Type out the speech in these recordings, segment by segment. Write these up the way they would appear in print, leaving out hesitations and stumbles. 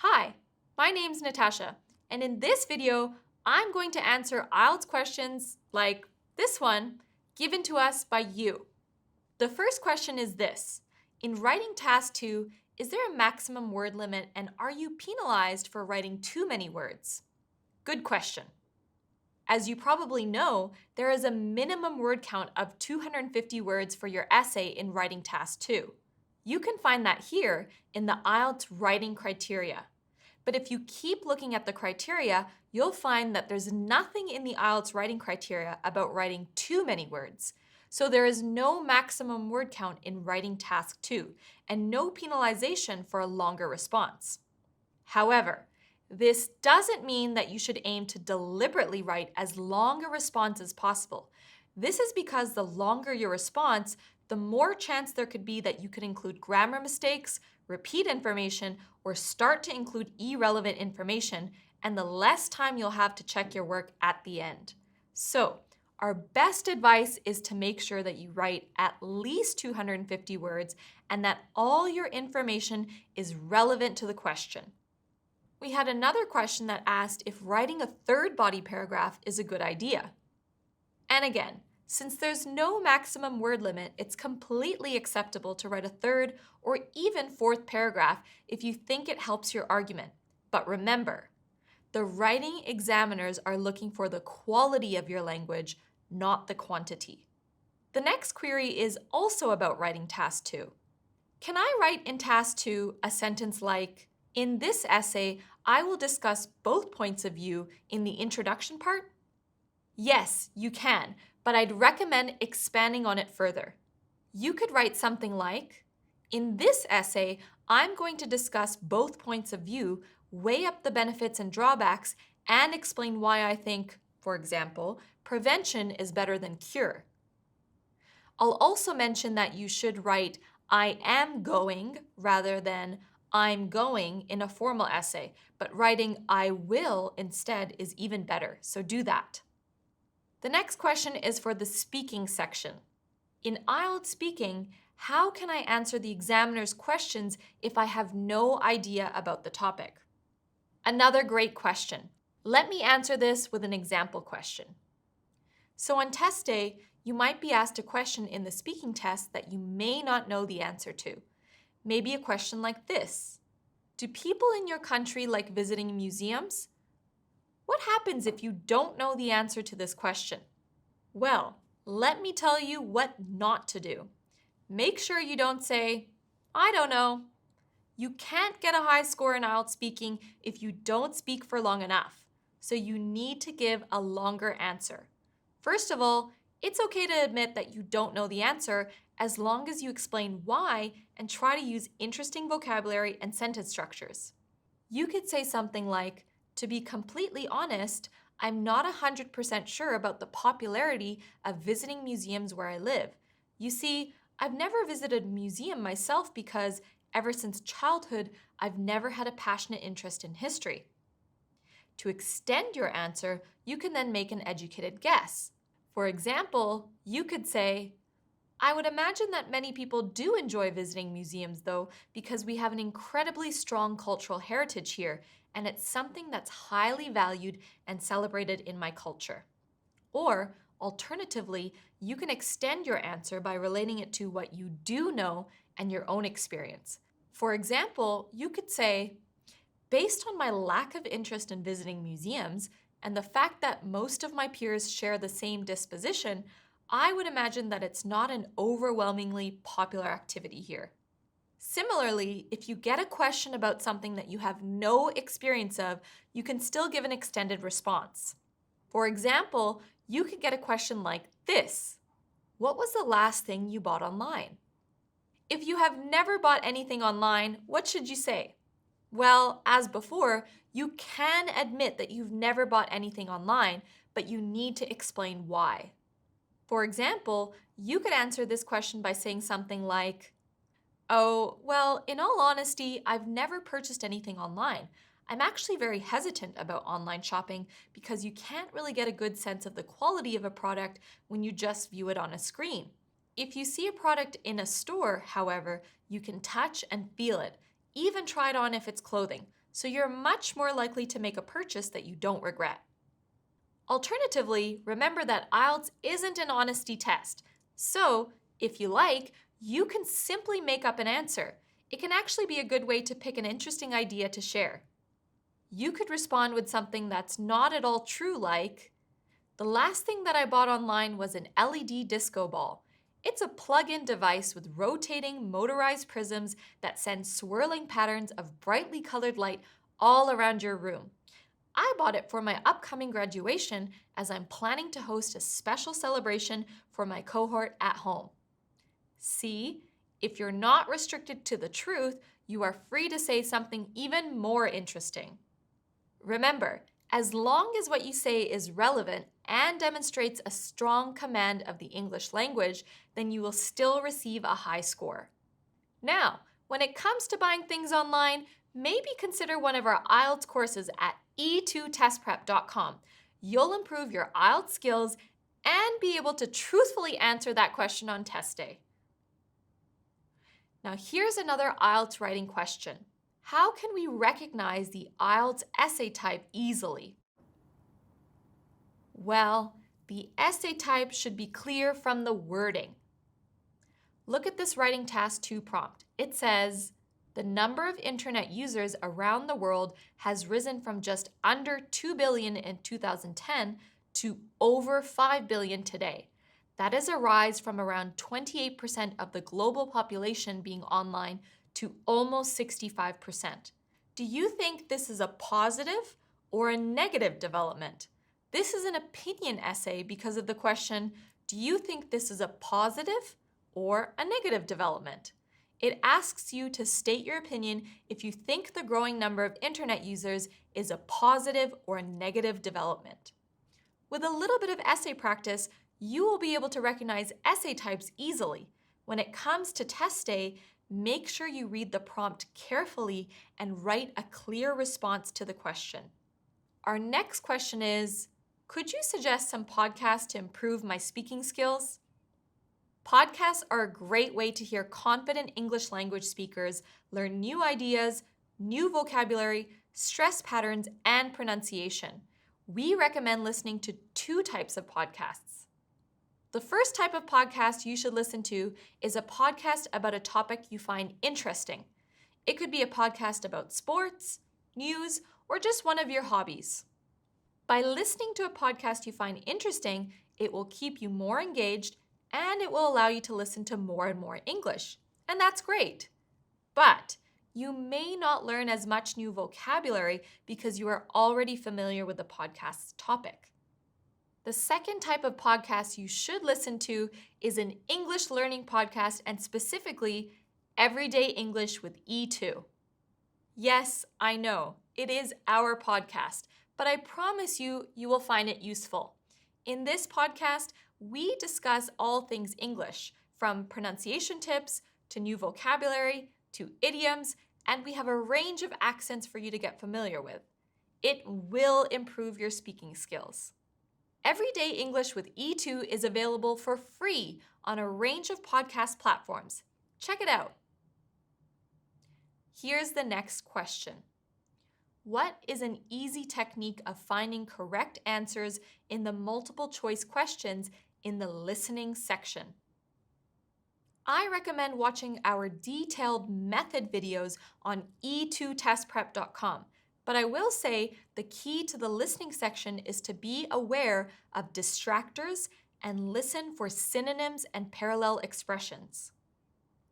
Hi, my name's Natasha, and in this video, I'm going to answer IELTS questions like this one, given to us by you. The first question is this. In writing task 2, is there a maximum word limit and are you penalized for writing too many words? Good question. As you probably know, there is a minimum word count of 250 words for your essay in writing task 2. You can find that here in the IELTS writing criteria. But if you keep looking at the criteria, you'll find that there's nothing in the IELTS writing criteria about writing too many words. So there is no maximum word count in writing task 2 and no penalization for a longer response. However, this doesn't mean that you should aim to deliberately write as long a response as possible. This is because the longer your response, the more chance there could be that you could include grammar mistakes, repeat information, or start to include irrelevant information, and the less time you'll have to check your work at the end. So, our best advice is to make sure that you write at least 250 words and that all your information is relevant to the question. We had another question that asked if writing a third body paragraph is a good idea. And again, since there's no maximum word limit, it's completely acceptable to write a third or even fourth paragraph if you think it helps your argument. But remember, the writing examiners are looking for the quality of your language, not the quantity. The next query is also about writing task 2. Can I write in task 2 a sentence like, in this essay, I will discuss both points of view in the introduction part? Yes, you can, but I'd recommend expanding on it further. You could write something like, in this essay, I'm going to discuss both points of view, weigh up the benefits and drawbacks, and explain why I think, for example, prevention is better than cure. I'll also mention that you should write, I am going, rather than I'm going in a formal essay, but writing I will instead is even better, so do that. The next question is for the speaking section. In IELTS speaking, how can I answer the examiner's questions if I have no idea about the topic? Another great question. Let me answer this with an example question. So on test day, you might be asked a question in the speaking test that you may not know the answer to. Maybe a question like this. Do people in your country like visiting museums? What happens if you don't know the answer to this question? Well, let me tell you what not to do. Make sure you don't say, I don't know. You can't get a high score in IELTS speaking if you don't speak for long enough, so you need to give a longer answer. First of all, it's okay to admit that you don't know the answer as long as you explain why and try to use interesting vocabulary and sentence structures. You could say something like, to be completely honest, I'm not 100% sure about the popularity of visiting museums where I live. You see, I've never visited a museum myself because ever since childhood, I've never had a passionate interest in history. To extend your answer, you can then make an educated guess. For example, you could say, I would imagine that many people do enjoy visiting museums though, because we have an incredibly strong cultural heritage here, and it's something that's highly valued and celebrated in my culture. Or, alternatively, you can extend your answer by relating it to what you do know and your own experience. For example, you could say, based on my lack of interest in visiting museums and the fact that most of my peers share the same disposition, I would imagine that it's not an overwhelmingly popular activity here. Similarly, if you get a question about something that you have no experience of, you can still give an extended response. For example, you could get a question like this. What was the last thing you bought online? If you have never bought anything online, what should you say? Well, as before, you can admit that you've never bought anything online, but you need to explain why. For example, you could answer this question by saying something like, oh, well, in all honesty, I've never purchased anything online. I'm actually very hesitant about online shopping because you can't really get a good sense of the quality of a product when you just view it on a screen. If you see a product in a store, however, you can touch and feel it, even try it on if it's clothing. so you're much more likely to make a purchase that you don't regret. Alternatively, remember that IELTS isn't an honesty test, so if you like, you can simply make up an answer. It can actually be a good way to pick an interesting idea to share. You could respond with something that's not at all true, like, "The last thing that I bought online was an LED disco ball. It's a plug-in device with rotating motorized prisms that send swirling patterns of brightly colored light all around your room. I bought it for my upcoming graduation as I'm planning to host a special celebration for my cohort at home." See, if you're not restricted to the truth, you are free to say something even more interesting. Remember, as long as what you say is relevant and demonstrates a strong command of the English language, then you will still receive a high score. Now, when it comes to buying things online, maybe consider one of our IELTS courses at e2testprep.com. You'll improve your IELTS skills and be able to truthfully answer that question on test day. Now, here's another IELTS writing question. How can we recognize the IELTS essay type easily? Well, the essay type should be clear from the wording. Look at this Writing Task 2 prompt. It says, "The number of internet users around the world has risen from just under 2 billion in 2010 to over 5 billion today. That is a rise from around 28% of the global population being online to almost 65%. Do you think this is a positive or a negative development?" This is an opinion essay because of the question, do you think this is a positive or a negative development? It asks you to state your opinion if you think the growing number of internet users is a positive or a negative development. With a little bit of essay practice, you will be able to recognize essay types easily. When it comes to test day, make sure you read the prompt carefully and write a clear response to the question. Our next question is, could you suggest some podcasts to improve my speaking skills? Podcasts are a great way to hear confident English language speakers learn new ideas, new vocabulary, stress patterns, and pronunciation. We recommend listening to 2 types of podcasts. The first type of podcast you should listen to is a podcast about a topic you find interesting. It could be a podcast about sports, news, or just one of your hobbies. By listening to a podcast you find interesting, it will keep you more engaged and it will allow you to listen to more and more English. And that's great. But you may not learn as much new vocabulary because you are already familiar with the podcast's topic. The second type of podcast you should listen to is an English learning podcast, and specifically Everyday English with E2. Yes, I know, it is our podcast, but I promise you, you will find it useful. In this podcast, we discuss all things English, from pronunciation tips to new vocabulary to idioms, and we have a range of accents for you to get familiar with. It will improve your speaking skills. Everyday English with E2 is available for free on a range of podcast platforms. Check it out. Here's the next question. What is an easy technique of finding correct answers in the multiple choice questions in the listening section? I recommend watching our detailed method videos on e2testprep.com, but I will say the key to the listening section is to be aware of distractors and listen for synonyms and parallel expressions.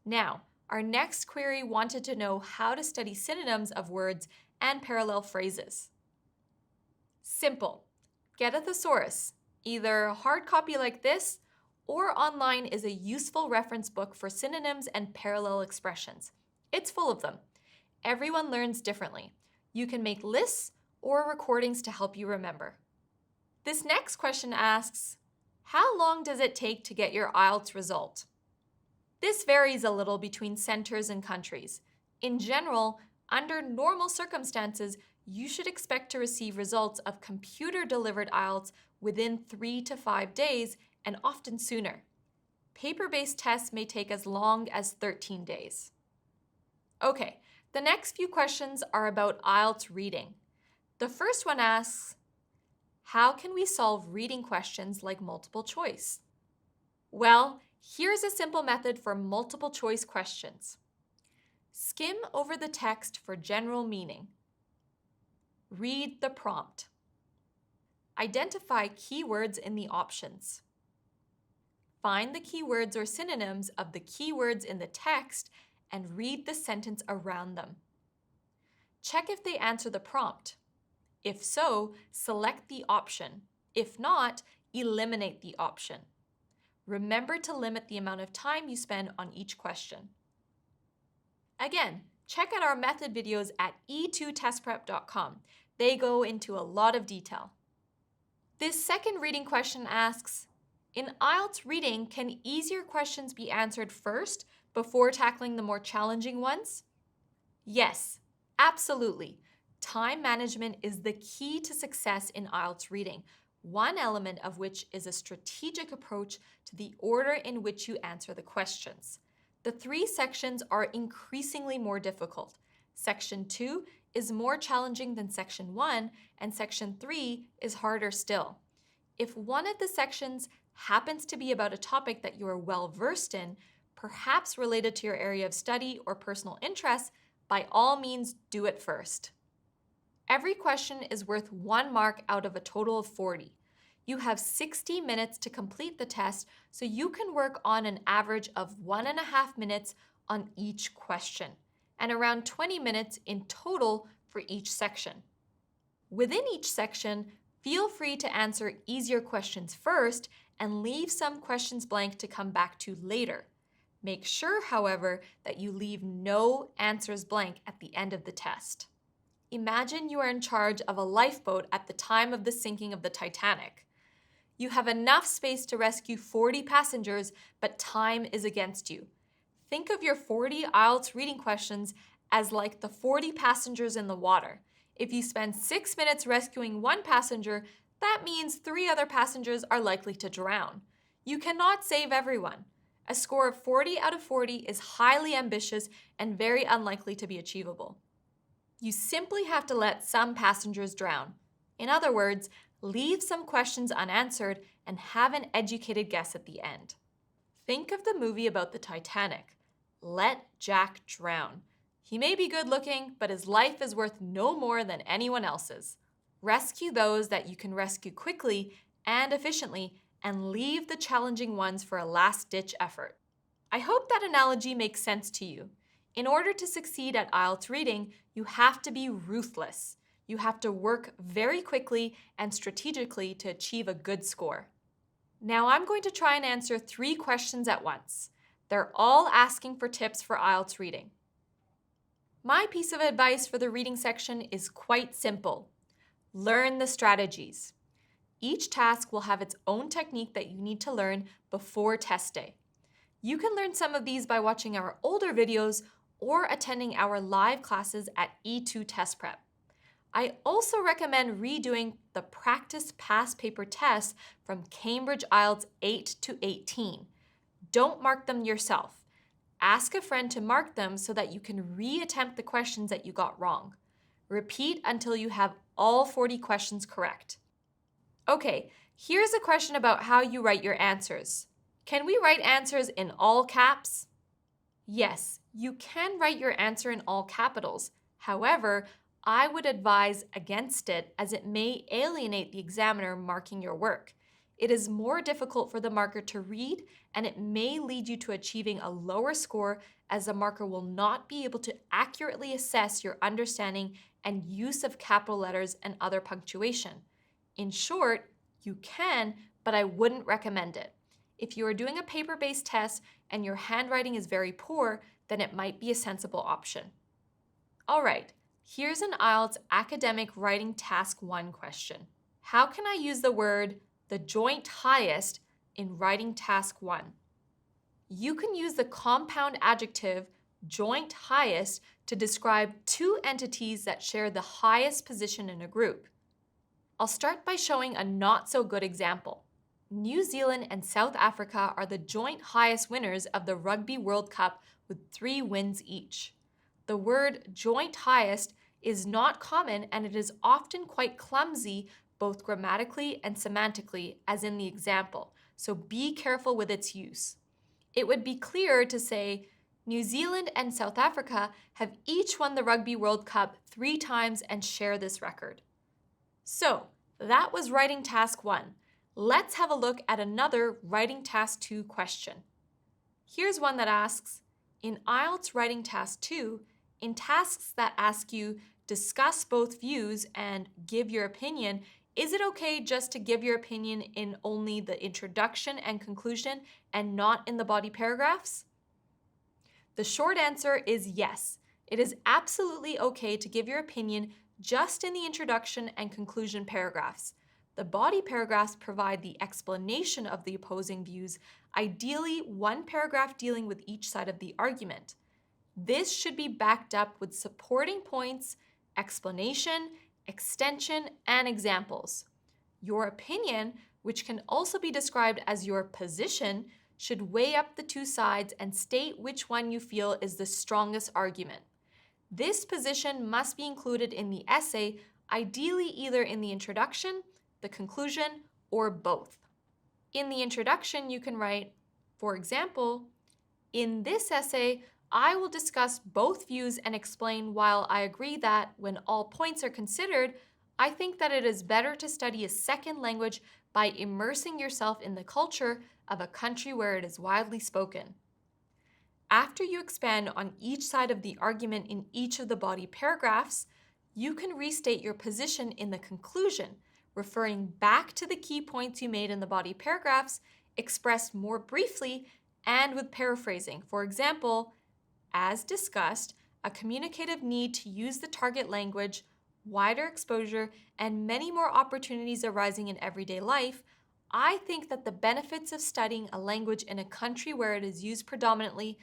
Now, our next query wanted to know how to study synonyms of words and parallel phrases. Simple. Get a thesaurus. Either a hard copy like this or online is a useful reference book for synonyms and parallel expressions. It's full of them. Everyone learns differently. You can make lists or recordings to help you remember. This next question asks, how long does it take to get your IELTS result? This varies a little between centers and countries. In general, under normal circumstances, you should expect to receive results of computer-delivered IELTS within 3 to 5 days and often sooner. Paper-based tests may take as long as 13 days. Okay, The next few questions are about IELTS reading. The first one asks, how can we solve reading questions like multiple choice? Well, here's a simple method for multiple choice questions. Skim over the text for general meaning. Read the prompt. Identify keywords in the options. Find the keywords or synonyms of the keywords in the text and read the sentence around them. Check if they answer the prompt. If so, select the option. If not, eliminate the option. Remember to limit the amount of time you spend on each question. Again, check out our method videos at e2testprep.com. They go into a lot of detail. This second reading question asks, in IELTS reading, can easier questions be answered first before tackling the more challenging ones? Yes, absolutely. Time management is the key to success in IELTS reading, one element of which is a strategic approach to the order in which you answer the questions. The 3 sections are increasingly more difficult. Section 2 is more challenging than Section 1, and Section 3 is harder still. If one of the sections happens to be about a topic that you are well versed in, perhaps related to your area of study or personal interest, by all means do it first. Every question is worth 1 mark out of a total of 40. You have 60 minutes to complete the test, so you can work on an average of 1.5 minutes on each question, and around 20 minutes in total for each section. Within each section, feel free to answer easier questions first and leave some questions blank to come back to later. Make sure, however, that you leave no answers blank at the end of the test. Imagine you are in charge of a lifeboat at the time of the sinking of the Titanic. You have enough space to rescue 40 passengers, but time is against you. Think of your 40 IELTS reading questions as like the 40 passengers in the water. If you spend 6 minutes rescuing 1 passenger, that means 3 other passengers are likely to drown. You cannot save everyone. A score of 40 out of 40 is highly ambitious and very unlikely to be achievable. You simply have to let some passengers drown. In other words, leave some questions unanswered and have an educated guess at the end. Think of the movie about the Titanic. Let Jack drown. He may be good looking, but his life is worth no more than anyone else's. Rescue those that you can rescue quickly and efficiently, and leave the challenging ones for a last-ditch effort. I hope that analogy makes sense to you. In order to succeed at IELTS reading, you have to be ruthless. You have to work very quickly and strategically to achieve a good score. Now I'm going to try and answer 3 questions at once. They're all asking for tips for IELTS reading. My piece of advice for the reading section is quite simple. Learn the strategies. Each task will have its own technique that you need to learn before test day. You can learn some of these by watching our older videos or attending our live classes at E2 Test Prep. I also recommend redoing the practice past paper tests from Cambridge IELTS 8 to 18. Don't mark them yourself. Ask a friend to mark them so that you can re-attempt the questions that you got wrong. Repeat until you have all 40 questions correct. Okay, here's a question about how you write your answers. Can we write answers in all caps? Yes, you can write your answer in all capitals. However, I would advise against it as it may alienate the examiner marking your work. It is more difficult for the marker to read, and it may lead you to achieving a lower score as the marker will not be able to accurately assess your understanding and use of capital letters and other punctuation. In short, you can, but I wouldn't recommend it. If you are doing a paper-based test and your handwriting is very poor, then it might be a sensible option. All right, here's an IELTS academic writing task 1 question. How can I use the word the joint highest in writing task 1? You can use the compound adjective joint highest to describe 2 entities that share the highest position in a group. I'll start by showing a not-so-good example. New Zealand and South Africa are the joint highest winners of the Rugby World Cup with 3 wins each. The word joint highest is not common and it is often quite clumsy both grammatically and semantically, as in the example, so be careful with its use. It would be clearer to say, New Zealand and South Africa have each won the Rugby World Cup 3 times and share this record. So, that was writing task 1. Let's have a look at another writing task 2 question. Here's one that asks, in IELTS writing task 2, in tasks that ask you discuss both views and give your opinion, is it okay just to give your opinion in only the introduction and conclusion and not in the body paragraphs? The short answer is yes. It is absolutely okay to give your opinion just in the introduction and conclusion paragraphs. The body paragraphs provide the explanation of the opposing views, ideally one paragraph dealing with each side of the argument. This should be backed up with supporting points, explanation, extension, and examples. Your opinion, which can also be described as your position, should weigh up the two sides and state which one you feel is the strongest argument. This position must be included in the essay, ideally either in the introduction, the conclusion, or both. In the introduction, you can write, for example, in this essay, I will discuss both views and explain while I agree that, when all points are considered, I think that it is better to study a second language by immersing yourself in the culture of a country where it is widely spoken. After you expand on each side of the argument in each of the body paragraphs, you can restate your position in the conclusion, referring back to the key points you made in the body paragraphs, expressed more briefly and with paraphrasing. For example, as discussed, a communicative need to use the target language, wider exposure, and many more opportunities arising in everyday life, I think that the benefits of studying a language in a country where it is used predominantly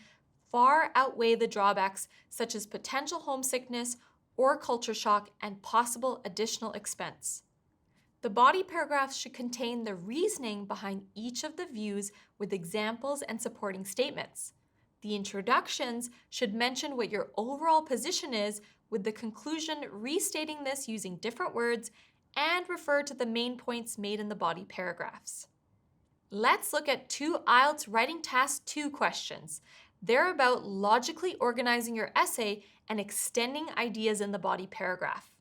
far outweigh the drawbacks such as potential homesickness or culture shock and possible additional expense. The body paragraphs should contain the reasoning behind each of the views with examples and supporting statements. The introductions should mention what your overall position is, with the conclusion restating this using different words and refer to the main points made in the body paragraphs. Let's look at 2 IELTS Writing Task 2 questions. They're about logically organizing your essay and extending ideas in the body paragraph.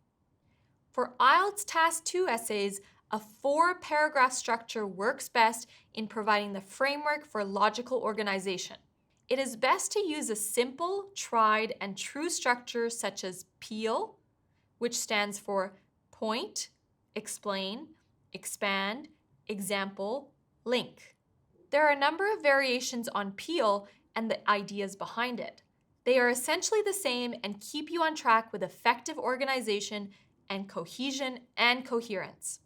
For IELTS Task 2 essays, a 4-paragraph structure works best in providing the framework for logical organization. It is best to use a simple, tried, and true structure such as PEEL, which stands for point, explain, expand, example, link. There are a number of variations on PEEL and the ideas behind it. They are essentially the same and keep you on track with effective organization and cohesion and coherence.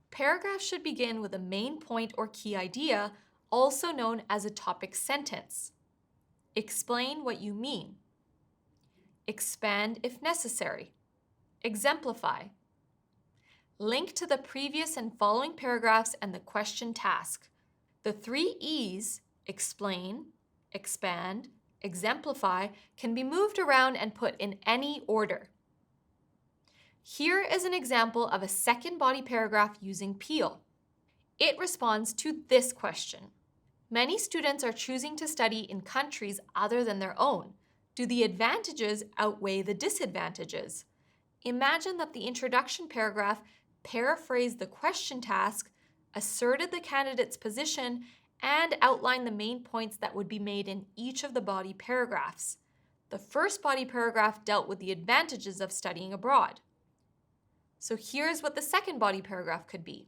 Paragraphs should begin with a main point or key idea, also known as a topic sentence. Explain what you mean. Expand if necessary. Exemplify. Link to the previous and following paragraphs and the question task. The 3 E's, explain, expand, exemplify, can be moved around and put in any order. Here is an example of a second body paragraph using PEEL. It responds to this question. Many students are choosing to study in countries other than their own. Do the advantages outweigh the disadvantages? Imagine that the introduction paragraph paraphrased the question task, asserted the candidate's position, and outlined the main points that would be made in each of the body paragraphs. The first body paragraph dealt with the advantages of studying abroad. So here's what the second body paragraph could be.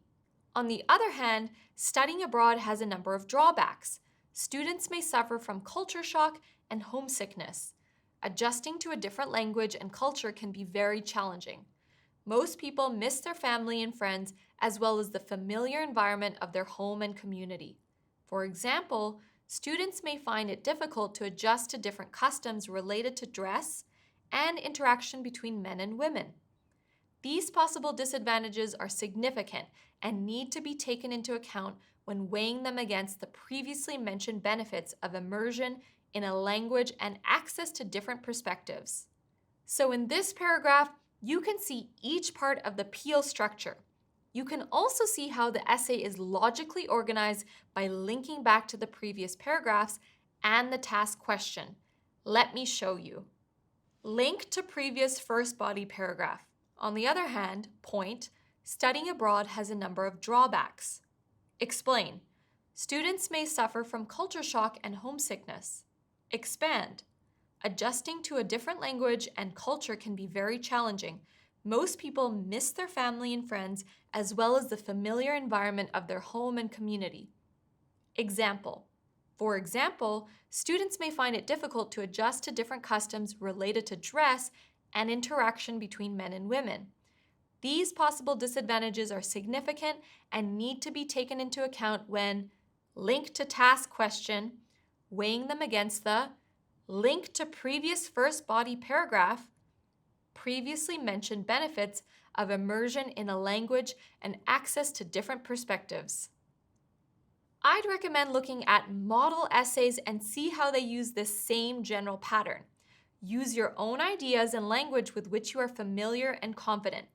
On the other hand, studying abroad has a number of drawbacks. Students may suffer from culture shock and homesickness. Adjusting to a different language and culture can be very challenging. Most people miss their family and friends as well as the familiar environment of their home and community. For example, students may find it difficult to adjust to different customs related to dress and interaction between men and women. These possible disadvantages are significant and need to be taken into account when weighing them against the previously mentioned benefits of immersion in a language and access to different perspectives. So in this paragraph, you can see each part of the PEAL structure. You can also see how the essay is logically organized by linking back to the previous paragraphs and the task question. Let me show you. Link to previous first body paragraph. On the other hand, point, studying abroad has a number of drawbacks. Explain. Students may suffer from culture shock and homesickness. Expand. Adjusting to a different language and culture can be very challenging. Most people miss their family and friends as well as the familiar environment of their home and community. Example. For example, students may find it difficult to adjust to different customs related to dress and interaction between men and women. These possible disadvantages are significant and need to be taken into account when link to task question, weighing them against the link to previous first body paragraph, previously mentioned benefits of immersion in a language and access to different perspectives. I'd recommend looking at model essays and see how they use this same general pattern. Use your own ideas and language with which you are familiar and confident.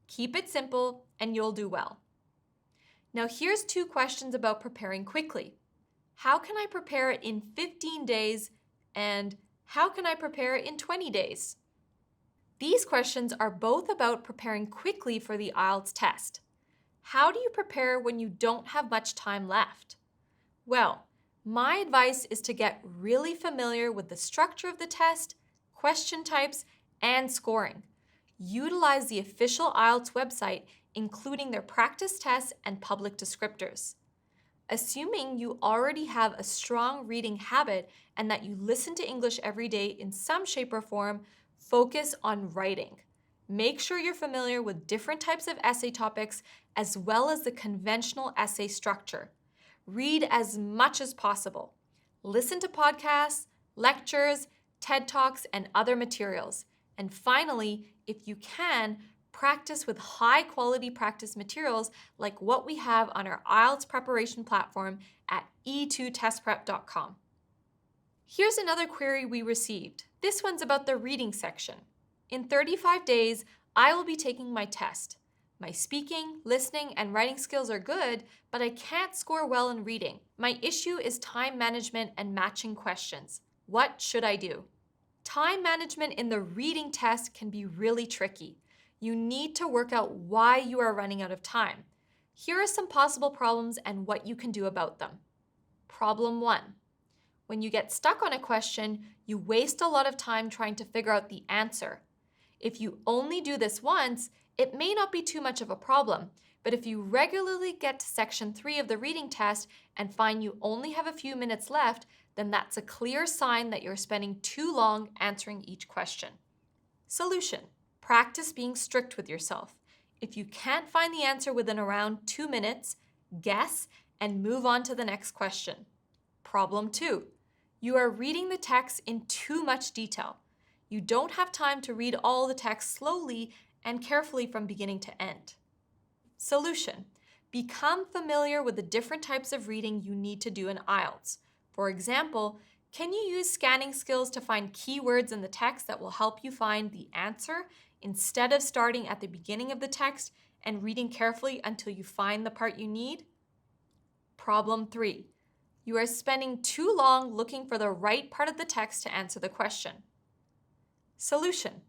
Keep it simple and you'll do well. Now here's 2 questions about preparing quickly. How can I prepare it in 15 days and how can I prepare it in 20 days? These questions are both about preparing quickly for the IELTS test. How do you prepare when you don't have much time left? Well, my advice is to get really familiar with the structure of the test, question types, and scoring. Utilize the official IELTS website, including their practice tests and public descriptors. Assuming you already have a strong reading habit and that you listen to English every day in some shape or form, focus on writing. Make sure you're familiar with different types of essay topics as well as the conventional essay structure. Read as much as possible. Listen to podcasts, lectures, TED Talks, and other materials. And finally, if you can, practice with high-quality practice materials like what we have on our IELTS preparation platform at e2testprep.com. Here's another query we received. This one's about the reading section. In 35 days, I will be taking my test. My speaking, listening, and writing skills are good, but I can't score well in reading. My issue is time management and matching questions. What should I do? Time management in the reading test can be really tricky. You need to work out why you are running out of time. Here are some possible problems and what you can do about them. Problem 1. When you get stuck on a question, you waste a lot of time trying to figure out the answer. If you only do this once, it may not be too much of a problem, but if you regularly get to section 3 of the reading test and find you only have a few minutes left, then that's a clear sign that you're spending too long answering each question. Solution. Practice being strict with yourself. If you can't find the answer within around 2 minutes, guess and move on to the next question. Problem 2. You are reading the text in too much detail. You don't have time to read all the text slowly and carefully from beginning to end. Solution. Become familiar with the different types of reading you need to do in IELTS. For example, can you use scanning skills to find keywords in the text that will help you find the answer instead of starting at the beginning of the text and reading carefully until you find the part you need? Problem 3. You are spending too long looking for the right part of the text to answer the question. Solution.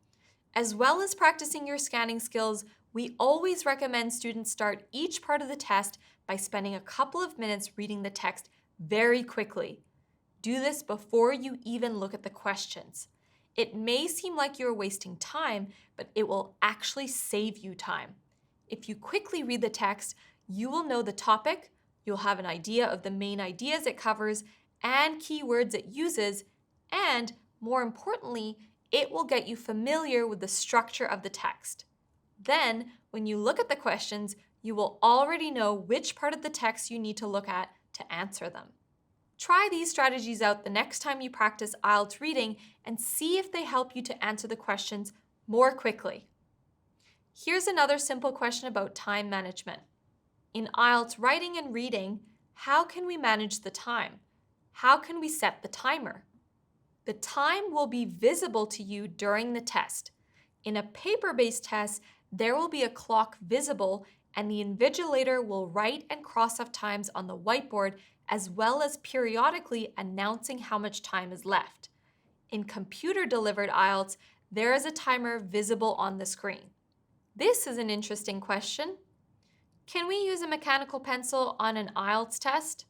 As well as practicing your scanning skills, we always recommend students start each part of the test by spending a couple of minutes reading the text very quickly. Do this before you even look at the questions. It may seem like you're wasting time, but it will actually save you time. If you quickly read the text, you will know the topic, you'll have an idea of the main ideas it covers and keywords it uses, and more importantly, it will get you familiar with the structure of the text. Then, when you look at the questions, you will already know which part of the text you need to look at to answer them. Try these strategies out the next time you practice IELTS reading and see if they help you to answer the questions more quickly. Here's another simple question about time management. In IELTS writing and reading, how can we manage the time? How can we set the timer? The time will be visible to you during the test. In a paper-based test, there will be a clock visible and the invigilator will write and cross off times on the whiteboard as well as periodically announcing how much time is left. In computer-delivered IELTS, there is a timer visible on the screen. This is an interesting question. Can we use a mechanical pencil on an IELTS test?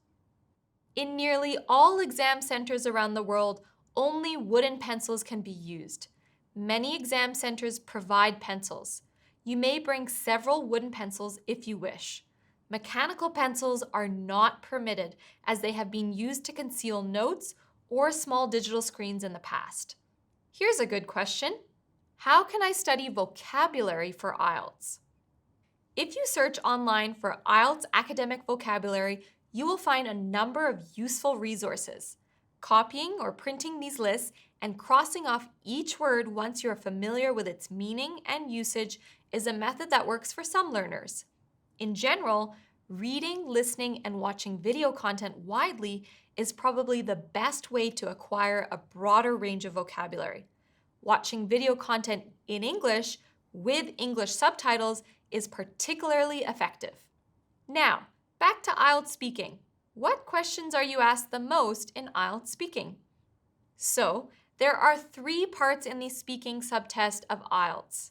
In nearly all exam centers around the world, only wooden pencils can be used. Many exam centers provide pencils. You may bring several wooden pencils if you wish. Mechanical pencils are not permitted as they have been used to conceal notes or small digital screens in the past. Here's a good question. How can I study vocabulary for IELTS? If you search online for IELTS academic vocabulary, you will find a number of useful resources. Copying or printing these lists and crossing off each word once you are familiar with its meaning and usage is a method that works for some learners. In general, reading, listening, and watching video content widely is probably the best way to acquire a broader range of vocabulary. Watching video content in English with English subtitles is particularly effective. Now, back to IELTS speaking. What questions are you asked the most in IELTS speaking? So, there are 3 parts in the speaking subtest of IELTS.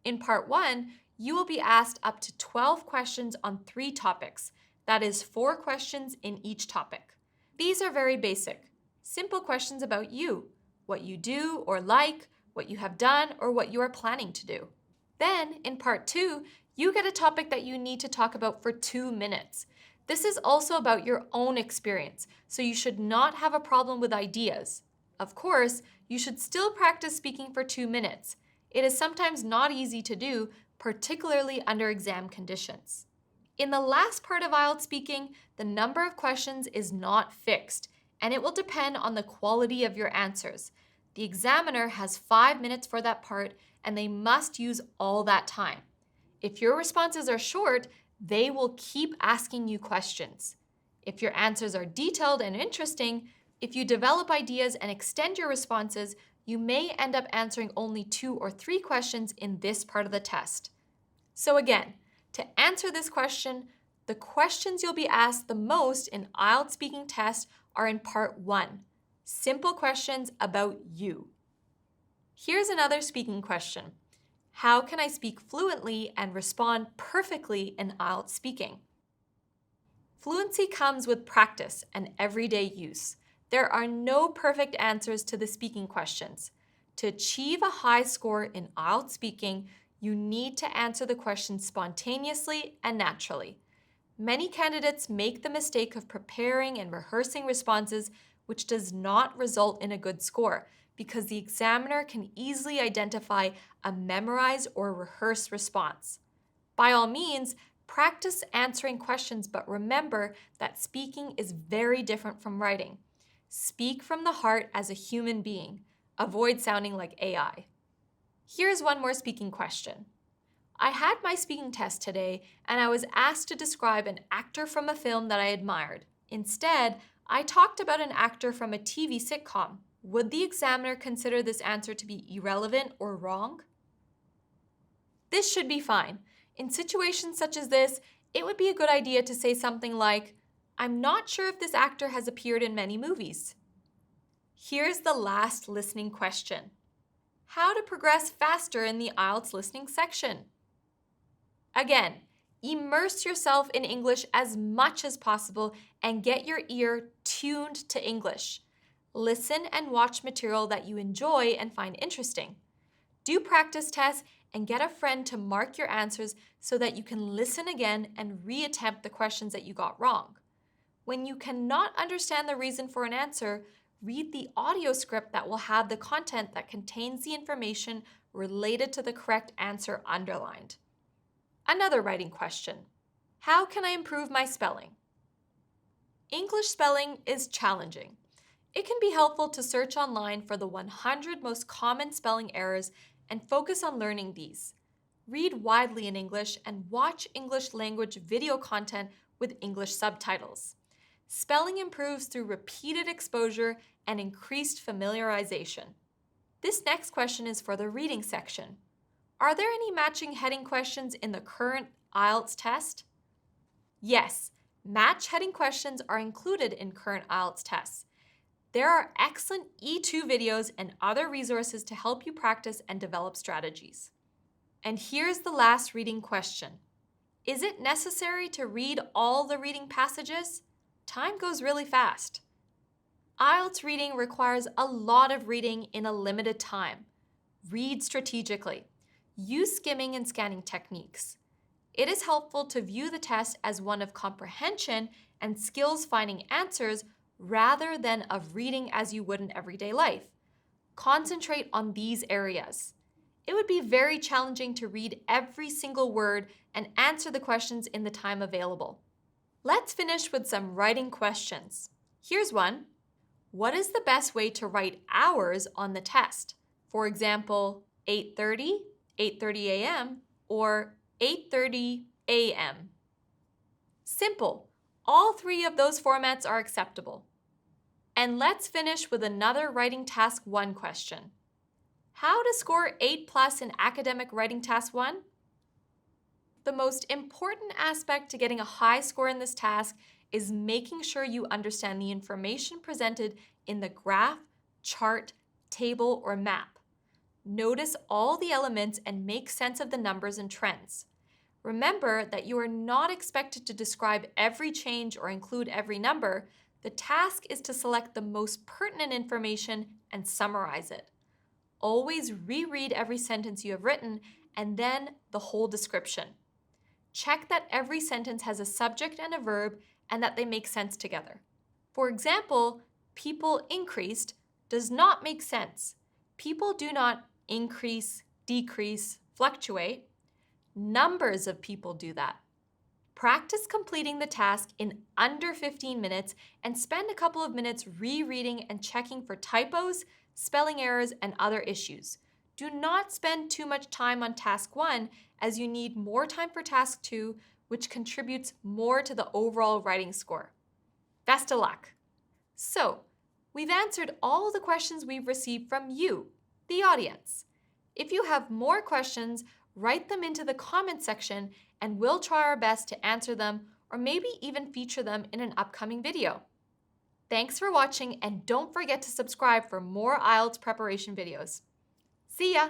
In part 1, you will be asked up to 12 questions on 3 topics. That is 4 questions in each topic. These are very basic, simple questions about you, what you do or like, what you have done, or what you are planning to do. Then, in part 2, you get a topic that you need to talk about for 2 minutes. This is also about your own experience, so you should not have a problem with ideas. Of course, you should still practice speaking for 2 minutes. It is sometimes not easy to do, particularly under exam conditions. In the last part of IELTS speaking, the number of questions is not fixed, and it will depend on the quality of your answers. The examiner has 5 minutes for that part, and they must use all that time. If your responses are short, they will keep asking you questions. If your answers are detailed and interesting, if you develop ideas and extend your responses, you may end up answering only 2 or 3 questions in this part of the test. So again, to answer this question, the questions you'll be asked the most in IELTS speaking test are in part 1, simple questions about you. Here's another speaking question. How can I speak fluently and respond perfectly in IELTS speaking? Fluency comes with practice and everyday use. There are no perfect answers to the speaking questions. To achieve a high score in IELTS speaking, you need to answer the questions spontaneously and naturally. Many candidates make the mistake of preparing and rehearsing responses, which does not result in a good score, because the examiner can easily identify a memorized or rehearsed response. By all means, practice answering questions, but remember that speaking is very different from writing. Speak from the heart as a human being. Avoid sounding like AI. Here's one more speaking question. I had my speaking test today, and I was asked to describe an actor from a film that I admired. Instead, I talked about an actor from a TV sitcom. Would the examiner consider this answer to be irrelevant or wrong? This should be fine. In situations such as this, it would be a good idea to say something like, I'm not sure if this actor has appeared in many movies. Here's the last listening question. How to progress faster in the IELTS listening section? Again, immerse yourself in English as much as possible and get your ear tuned to English. Listen and watch material that you enjoy and find interesting. Do practice tests and get a friend to mark your answers so that you can listen again and reattempt the questions that you got wrong. When you cannot understand the reason for an answer, read the audio script that will have the content that contains the information related to the correct answer underlined. Another writing question. How can I improve my spelling? English spelling is challenging. It can be helpful to search online for the 100 most common spelling errors and focus on learning these. Read widely in English and watch English language video content with English subtitles. Spelling improves through repeated exposure and increased familiarization. This next question is for the reading section. Are there any matching heading questions in the current IELTS test? Yes, match heading questions are included in current IELTS tests. There are excellent E2 videos and other resources to help you practice and develop strategies. And here's the last reading question. Is it necessary to read all the reading passages? Time goes really fast. IELTS reading requires a lot of reading in a limited time. Read strategically. Use skimming and scanning techniques. It is helpful to view the test as one of comprehension and skills finding answers rather than of reading as you would in everyday life. Concentrate on these areas. It would be very challenging to read every single word and answer the questions in the time available. Let's finish with some writing questions. Here's one. What is the best way to write hours on the test? For example, 8:30, 8:30 a.m., or 8:30 a.m. Simple. All three of those formats are acceptable. And let's finish with another Writing Task 1 question. How to score 8+ in Academic Writing Task 1? The most important aspect to getting a high score in this task is making sure you understand the information presented in the graph, chart, table, or map. Notice all the elements and make sense of the numbers and trends. Remember that you are not expected to describe every change or include every number. The task is to select the most pertinent information and summarize it. Always reread every sentence you have written and then the whole description. Check that every sentence has a subject and a verb and that they make sense together. For example, people increased does not make sense. People do not increase, decrease, fluctuate. Numbers of people do that. Practice completing the task in under 15 minutes and spend a couple of minutes rereading and checking for typos, spelling errors, and other issues. Do not spend too much time on task 1 as you need more time for task 2, which contributes more to the overall writing score. Best of luck! So, we've answered all the questions we've received from you, the audience. If you have more questions, write them into the comment section and we'll try our best to answer them or maybe even feature them in an upcoming video. Thanks for watching and don't forget to subscribe for more IELTS preparation videos. See ya!